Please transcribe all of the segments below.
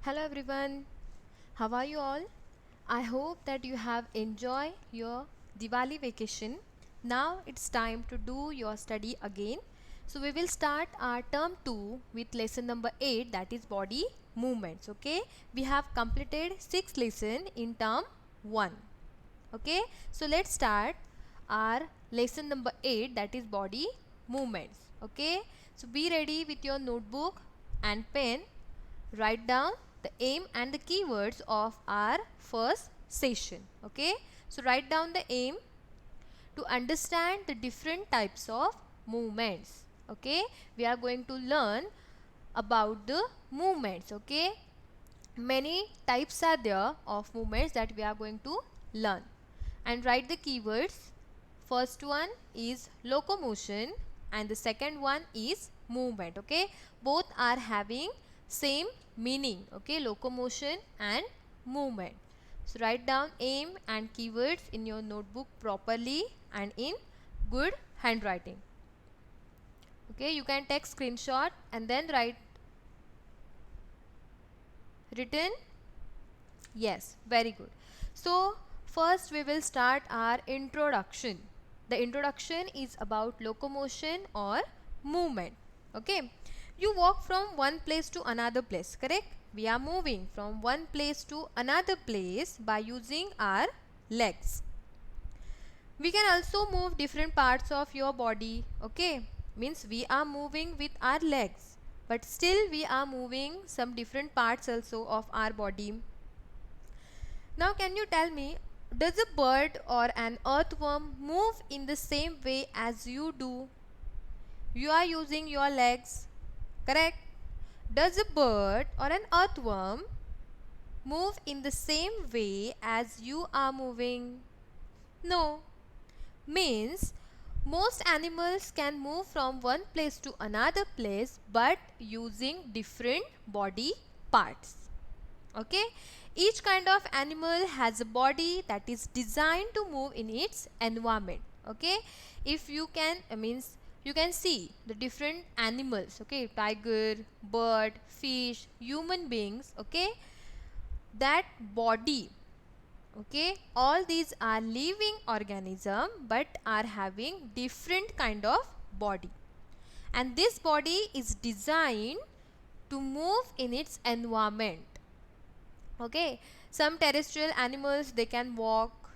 Hello everyone, how are you all? I hope that you have enjoyed your Diwali vacation. Now it's time to do your study again. So we will start our term 2 with lesson number 8, that is body movements. Okay, we have completed 6 lesson in term 1. Okay, so let's start our lesson number 8, that is body movements. Okay, so be ready with your notebook and pen. Write down the aim and the keywords of our first session. Okay, so write down the aim: to understand the different types of movements. Okay, we are going to learn about the movements. Okay, many types are there of movements that we are going to learn, and write the keywords. First one is locomotion and the second one is movement. Okay, both are having same meaning. Okay, locomotion and movement. So write down aim and keywords in your notebook properly and in good handwriting. Okay, you can take screenshot and then write written. Yes, very good. So first we will start our introduction. The introduction is about locomotion or movement. Okay, you walk from one place to another place, correct? We are moving from one place to another place by using our legs. We can also move different parts of your body. Okay, means we are moving with our legs, but still we are moving some different parts also of our body. Now can you tell me, does a bird or an earthworm move in the same way as you do? You are using your legs, correct? Does a bird or an earthworm move in the same way as you are moving? No. Means most animals can move from one place to another place but using different body parts. Okay, each kind of animal has a body that is designed to move in its environment. Okay, if you can means you can see the different animals. Okay, tiger, bird, fish, human beings. Okay, that body. Okay, all these are living organism but are having different kind of body, and this body is designed to move in its environment. Okay, some terrestrial animals, they can walk,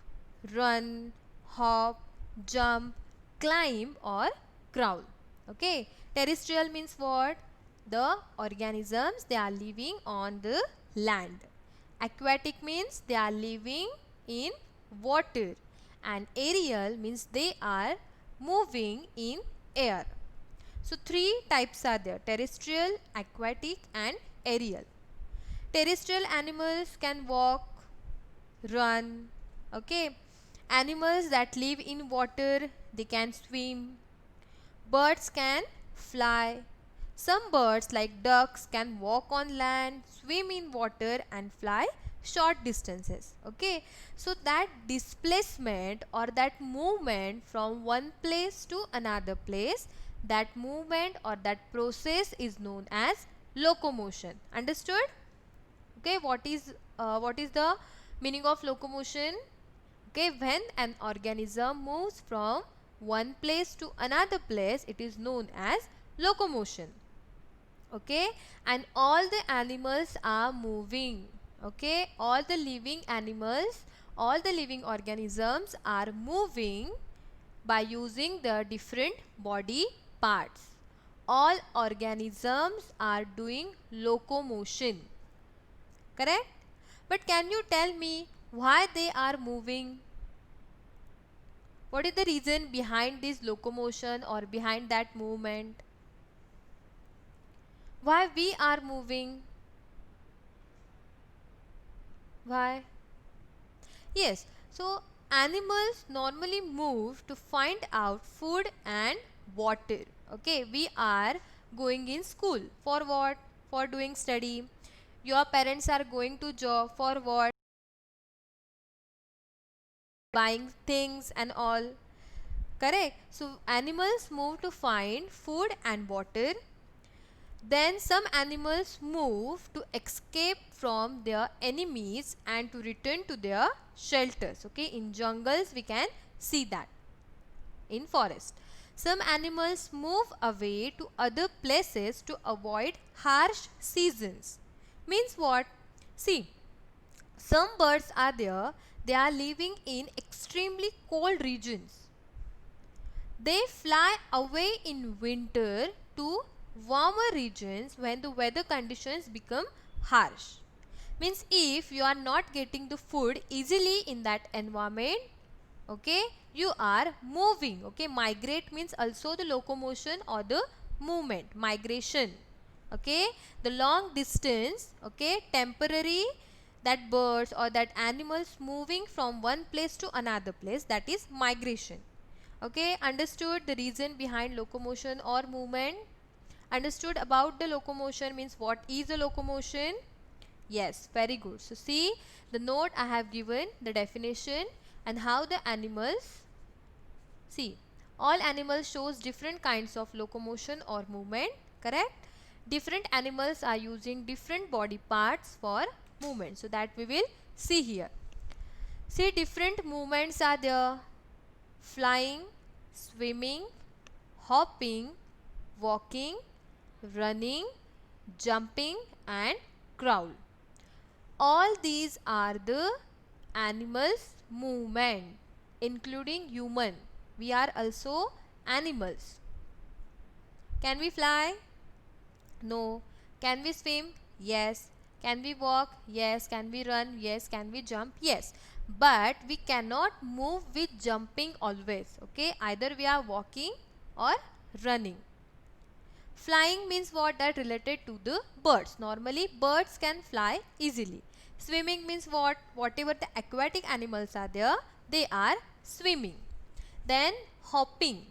run, hop, jump, climb or crawl. Okay, terrestrial means what? The organisms, they are living on the land. Aquatic means they are living in water, and aerial means they are moving in air. So three types are there: terrestrial, aquatic and aerial. Terrestrial animals can walk, run. Okay, animals that live in water, they can swim. Birds can fly. Some birds like ducks can walk on land, swim in water and fly short distances. Okay, so that displacement or that movement from one place to another place, that movement or that process is known as locomotion. Understood? Okay, what is the meaning of locomotion? Okay, when an organism moves from one place to another place, it is known as locomotion. Okay, and all the animals are moving. Okay, all the living animals, all the living organisms are moving by using the different body parts. All organisms are doing locomotion, correct? But can you tell me why they are moving? What is the reason behind this locomotion or behind that movement? Why we are moving? Why? Yes, so animals normally move to find out food and water. Okay, we are going in school for what? For doing study. Your parents are going to job for what? Buying things and all. Correct. So animals move to find food and water. Then some animals move to escape from their enemies and to return to their shelters. Okay, in jungles we can see that. In forest, some animals move away to other places to avoid harsh seasons. Means what? See, some birds are there, they are living in extremely cold regions. They fly away in winter to warmer regions when the weather conditions become harsh. Means if you are not getting the food easily in that environment, okay, you are moving. Okay, migrate means also the locomotion or the movement, migration. Okay, the long distance, okay, temporary, that birds or that animals moving from one place to another place, that is migration. Okay, understood the reason behind locomotion or movement? Understood about the locomotion, means what is the locomotion? Yes, very good. So see the note I have given, the definition and how the animals, see, all animals shows different kinds of locomotion or movement, correct? Different animals are using different body parts for movement. So that we will see here. See, different movements are there: flying, swimming, hopping, walking, running, jumping and crawl. All these are the animals movement, including human. We are also animals. Can we fly? No. Can we swim? Yes. Can we walk? Yes. Can we run? Yes. Can we jump? Yes. But we cannot move with jumping always. Okay, either we are walking or running. Flying means what? That related to the birds. Normally birds can fly easily. Swimming means what? Whatever the aquatic animals are there, they are swimming. Then hopping.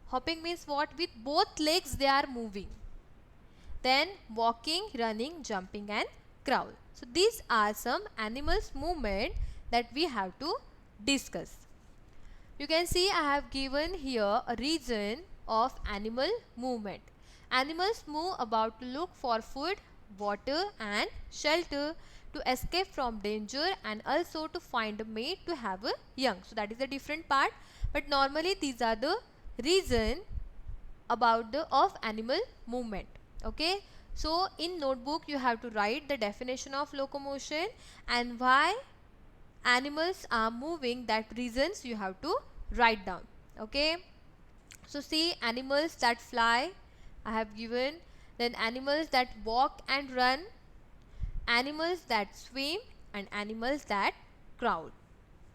Hopping means what? With both legs they are moving. Then walking, running, jumping and crawl. So these are some animals movement that we have to discuss. You can see I have given here a reason of animal movement. Animals move about to look for food, water and shelter, to escape from danger and also to find a mate to have a young. So that is a different part, but normally these are the reason about the of animal movement. Okay, so in notebook you have to write the definition of locomotion and why animals are moving, that reasons you have to write down. Okay, so see, animals that fly I have given, then animals that walk and run, animals that swim and animals that crawl.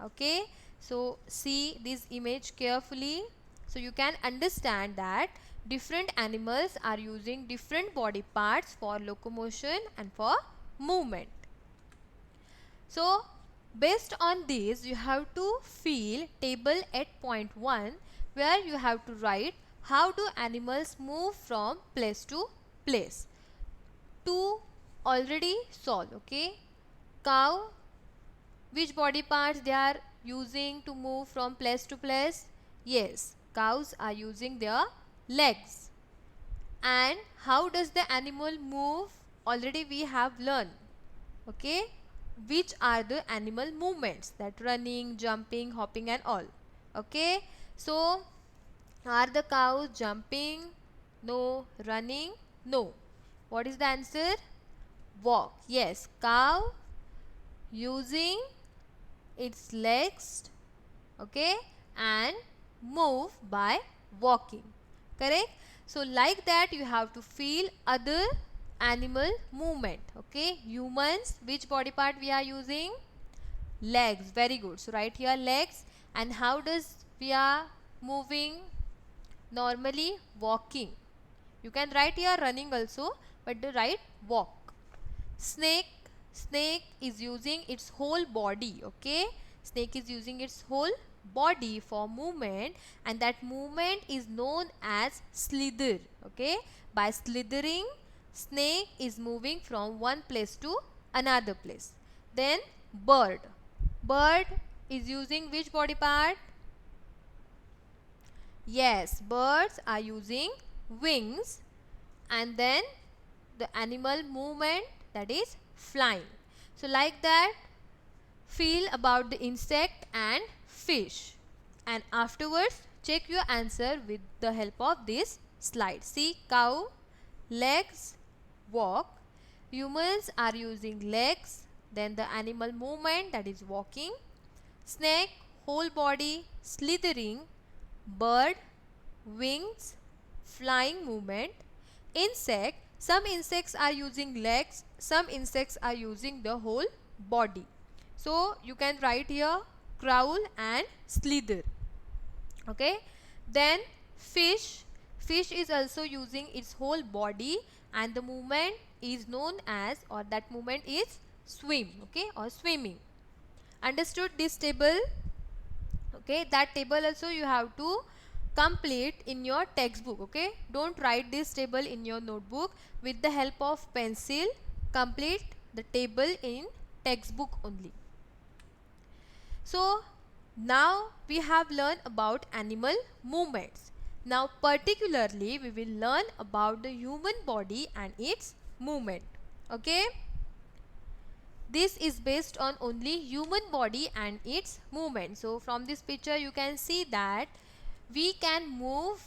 Okay, so see this image carefully, so you can understand that different animals are using different body parts for locomotion and for movement. So based on this you have to fill table at point 1, where you have to write how do animals move from place to place. 2 already solved. Okay, cow, which body parts they are using to move from place to place? Yes, cows are using their legs. And how does the animal move? Already we have learned. Okay, which are the animal movements, that running, jumping, hopping and all. Okay, so are the cows jumping? No. Running? No. What is the answer? Walk. Yes, cow using its legs, okay, and move by walking, correct? So like that you have to feel other animal movement. Okay, humans, which body part we are using? Legs. Very good. So write here legs. And how does we are moving? Normally walking. You can write here running also, but the right walk. Snake, snake is using its whole body. Okay, snake is using its whole body for movement, and that movement is known as slither. Okay, by slithering, snake is moving from one place to another place. Then bird, bird is using which body part? Yes, birds are using wings, and then the animal movement, that is flying. So like that, feel about the insect and fish, and afterwards check your answer with the help of this slide. See, cow, legs, walk. Humans are using legs, then the animal movement, that is walking. Snake, whole body, slithering. Bird, wings, flying movement. Insect, some insects are using legs, some insects are using the whole body. So you can write here crawl and slither. Okay, then fish. Fish is also using its whole body, and the movement is known as, or that movement is swim, okay, or swimming. Understood this table? Okay, that table also you have to complete in your textbook. Okay, don't write this table in your notebook. With the help of pencil, complete the table in textbook only. So now we have learned about animal movements. Now particularly we will learn about the human body and its movement. Okay, this is based on only human body and its movement. So from this picture you can see that we can move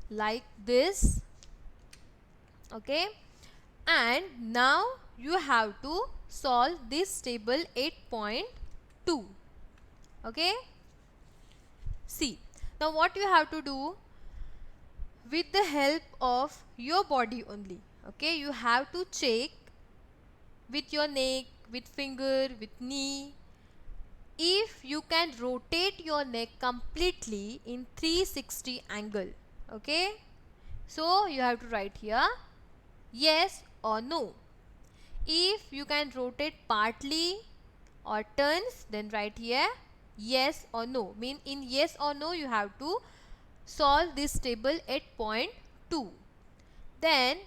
like this. Okay, and now you have to solve this table 8.2. okay, see, now what you have to do with the help of your body only. Okay, you have to check with your neck, with finger, with knee, if you can rotate your neck completely in 360 angle. Okay, so you have to write here yes or no. If you can rotate partly or turns, then write here yes or no. Mean in yes or no you have to solve this table 8.2. Then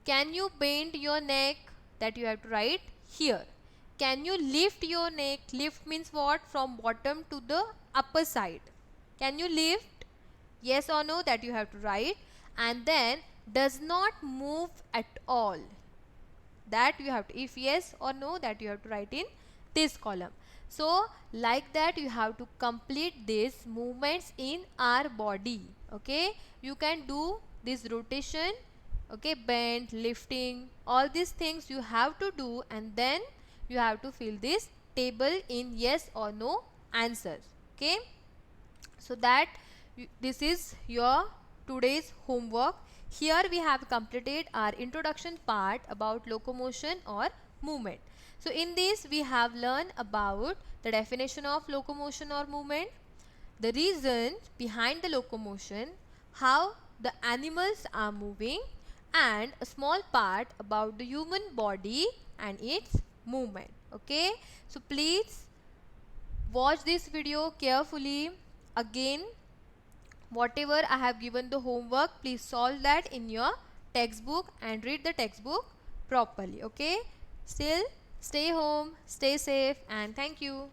can you bend your neck, that you have to write here. Can you lift your neck? Lift means what? From bottom to the upper side. Can you lift? Yes or no, that you have to write. And then does not move at all, that you have to, if yes or no, that you have to write in this column. So like that you have to complete these movements in our body. Okay, you can do this rotation, okay, bend, lifting, all these things you have to do, and then you have to fill this table in yes or no answers. Okay, so that this is your today's homework. Here we have completed our introduction part about locomotion or movement. So in this we have learned about the definition of locomotion or movement, the reason behind the locomotion, how the animals are moving, and a small part about the human body and its movement. Okay, so please watch this video carefully. Again, whatever I have given the homework, please solve that in your textbook and read the textbook properly. Okay, still stay home, stay safe, and thank you.